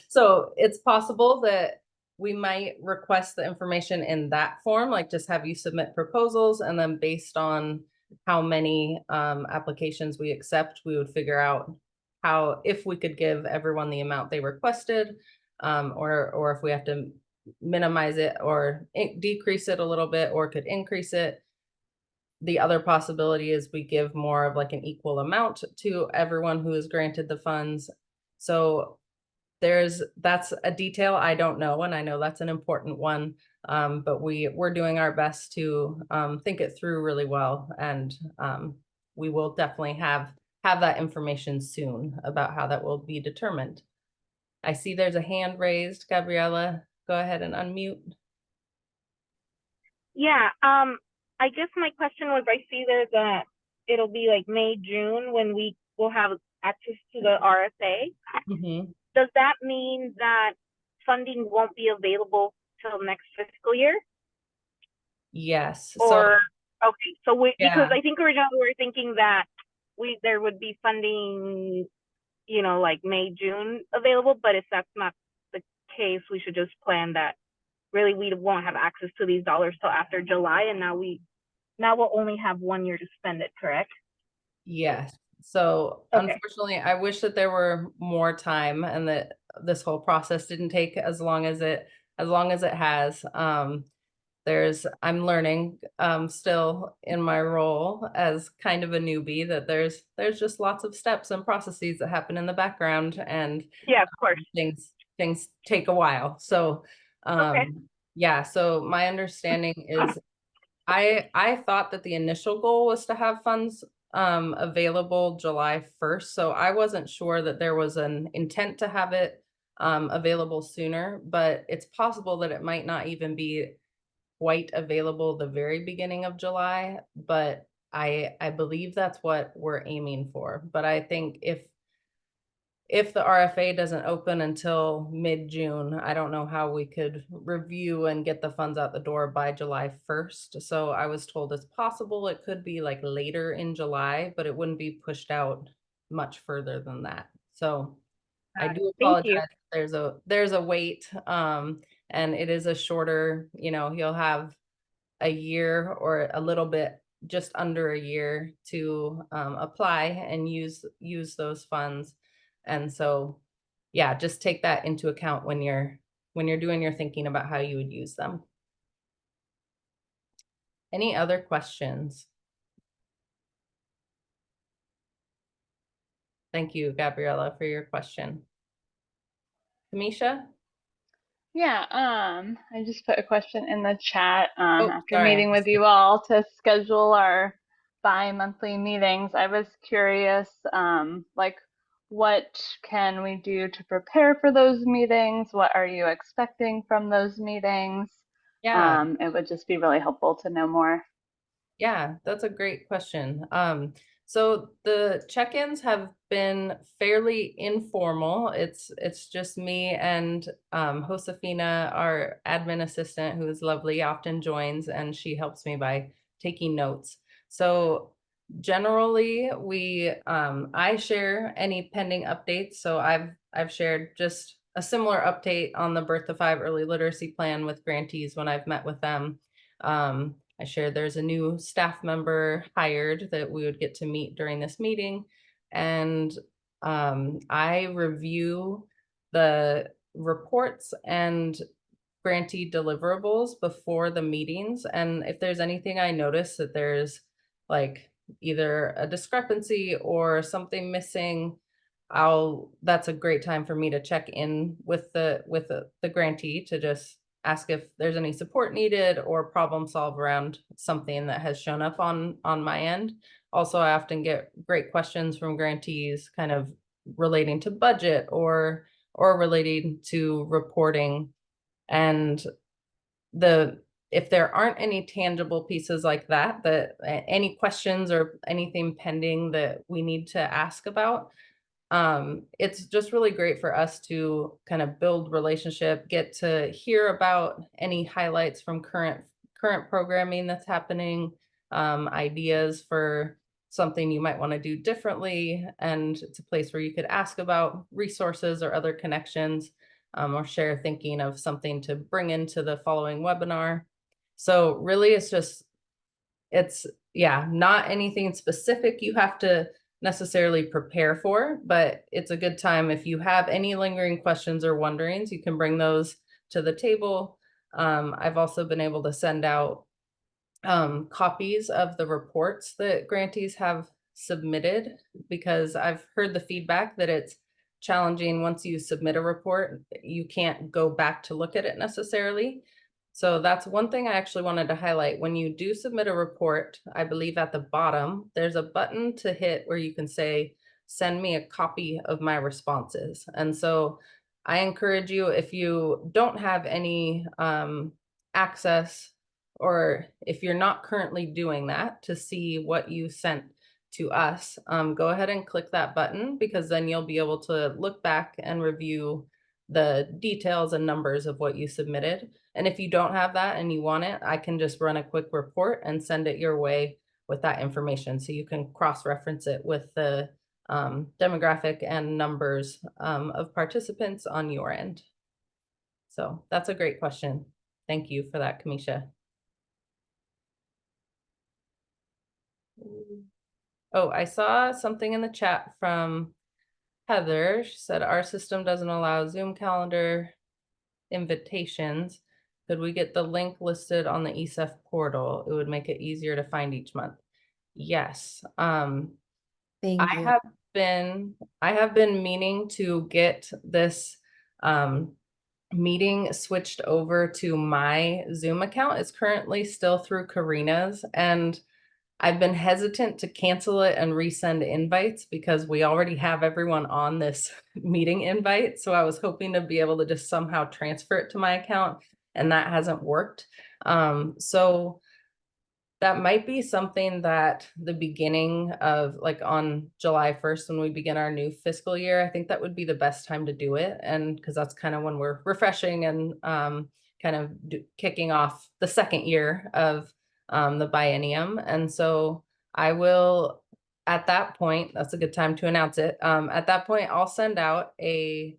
So it's possible that we might request the information in that form, like just have you submit proposals, and then based on how many applications we accept, we would figure out if we could give everyone the amount they requested, or if we have to minimize it or decrease it a little bit, or could increase it. The other possibility is we give more of like an equal amount to everyone who is granted the funds. So that's a detail I don't know, and I know that's an important one, but we're doing our best to think it through really well, and we will definitely have that information soon about how that will be determined. I see there's a hand raised. Gabriella, go ahead and unmute. Yeah, I guess my question was, I see there's it'll be like May, June when we will have access to the RSA. Mm-hmm. Does that mean that funding won't be available till next fiscal year? Yes. Or, okay, so because Yeah. I think originally we were thinking that there would be funding, like May, June available, but if that's not the case, we should just plan that really we won't have access to these dollars till after July, and now we'll only have 1 year to spend it, correct? Yes. So Okay. Unfortunately, I wish that there were more time and that this whole process didn't take as long as it has. I'm learning still in my role as kind of a newbie that there's just lots of steps and processes that happen in the background, and yeah, of course, things take a while. So okay. yeah, so my understanding is I thought that the initial goal was to have funds available July 1st. So I wasn't sure that there was an intent to have it available sooner, but it's possible that it might not even be quite available the very beginning of July, but I believe that's what we're aiming for. But I think if if the RFA doesn't open until mid-June, I don't know how we could review and get the funds out the door by July 1st. So I was told it's possible it could be like later in July, but it wouldn't be pushed out much further than that. So I do Thank you. apologize. There's a wait, and it is a shorter, he'll have a year or a little bit, just under a year to apply and use those funds. And so, yeah, just take that into account when you're doing your thinking about how you would use them. Any other questions? Thank you, Gabriella, for your question. Kamisha? Yeah, I just put a question in the chat Oh, after sorry. meeting with you all to schedule our bi-monthly meetings. I was curious, like, what can we do to prepare for those meetings? What are you expecting from those meetings? Yeah. It would just be really helpful to know more. Yeah, that's a great question. So the check-ins have been fairly informal. It's just me and Josefina, our admin assistant, who is lovely, often joins, and she helps me by taking notes. So generally, I share any pending updates. So I've shared just a similar update on the Birth to 5 early literacy plan with grantees when I've met with them. I shared there's a new staff member hired that we would get to meet during this meeting. And I review the reports and grantee deliverables before the meetings. And if there's anything I notice that there's like either a discrepancy or something missing, that's a great time for me to check in with the grantee to just ask if there's any support needed or problem solve around something that has shown up on my end. Also, I often get great questions from grantees kind of relating to budget or relating to reporting. And if there aren't any tangible pieces like that, any questions or anything pending that we need to ask about, it's just really great for us to kind of build relationship, get to hear about any highlights from current programming that's happening, ideas for something you might want to do differently. And it's a place where you could ask about resources or other connections, or share thinking of something to bring into the following webinar. So really it's not anything specific you have to necessarily prepare for, but it's a good time if you have any lingering questions or wonderings, you can bring those to the table. I've also been able to send out copies of the reports that grantees have submitted, because I've heard the feedback that it's challenging once you submit a report, you can't go back to look at it necessarily. So that's one thing I actually wanted to highlight. When you do submit a report, I believe at the bottom, there's a button to hit where you can say, send me a copy of my responses. And so I encourage you, if you don't have any access, or if you're not currently doing that, to see what you sent to us, go ahead and click that button, because then you'll be able to look back and review the details and numbers of what you submitted. And if you don't have that and you want it, I can just run a quick report and send it your way with that information, so you can cross-reference it with the demographic and numbers of participants on your end. So that's a great question. Thank you for that, Kamisha. Oh, I saw something in the chat from Heather. She said, our system doesn't allow Zoom calendar invitations. Could we get the link listed on the ECEF portal? It would make it easier to find each month. Yes. Thank you. I have been meaning to get this meeting switched over to my Zoom account. It's currently still through Karina's, and I've been hesitant to cancel it and resend invites because we already have everyone on this meeting invite. So I was hoping to be able to just somehow transfer it to my account, and that hasn't worked. So that might be something that the beginning of like on July 1st, when we begin our new fiscal year, I think that would be the best time to do it. And because that's kind of when we're refreshing and kind of kicking off the second year of the biennium. And so I will, at that point, that's a good time to announce it. At that point, I'll send out a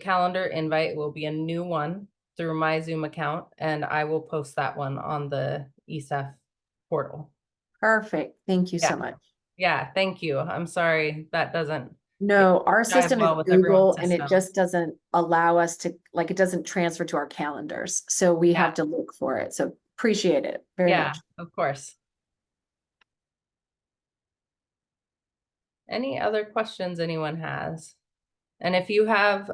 calendar invite. It will be a new one through my Zoom account, and I will post that one on the ECEF portal. Perfect. Thank you Yeah. so much. Yeah, thank you. I'm sorry that doesn't. No, our jive system well is with everyone's Google and it system. just doesn't allow us to, like, it doesn't transfer to our calendars. So we Yeah. have to look for it. So appreciate it very Yeah, much. of course. Any other questions anyone has? And if you have,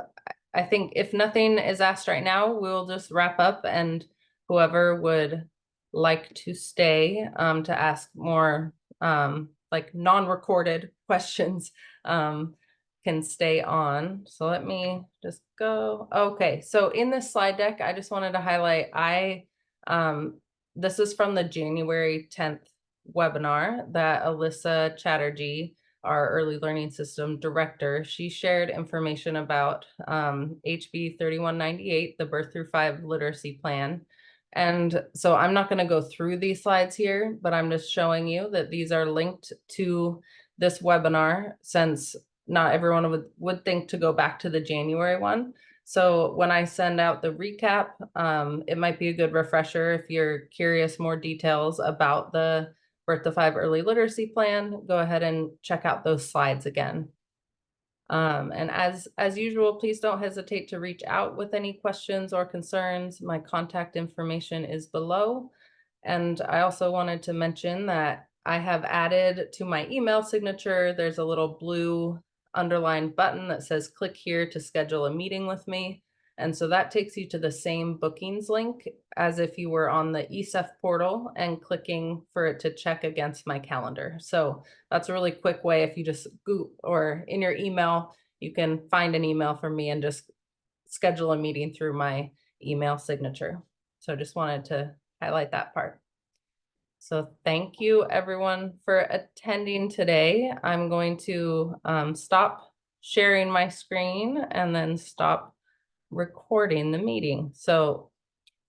I think if nothing is asked right now, we'll just wrap up, and whoever would like to stay to ask more like non-recorded questions can stay on. So let me just go. Okay, so in this slide deck, I just wanted to highlight, this is from the January 10th webinar that Alyssa Chatterjee, our early learning system director, she shared information about HB 3198, the birth through 5 literacy plan. And so I'm not going to go through these slides here, but I'm just showing you that these are linked to this webinar, since not everyone would think to go back to the January one. So when I send out the recap, it might be a good refresher if you're curious more details about the Birth to 5 early literacy plan. Go ahead and check out those slides again. And as usual, please don't hesitate to reach out with any questions or concerns. My contact information is below. And I also wanted to mention that I have added to my email signature, there's a little blue underlined button that says click here to schedule a meeting with me. And so that takes you to the same bookings link as if you were on the ECEF portal and clicking for it to check against my calendar. So that's a really quick way. If you just Google or in your email, you can find an email from me and just schedule a meeting through my email signature. So just wanted to highlight that part. So thank you everyone for attending today. I'm going to stop sharing my screen and then stop recording the meeting. So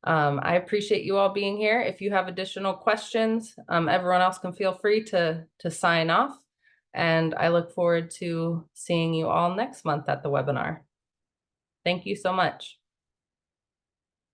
I appreciate you all being here. If you have additional questions, everyone else can feel free to sign off. And I look forward to seeing you all next month at the webinar. Thank you so much.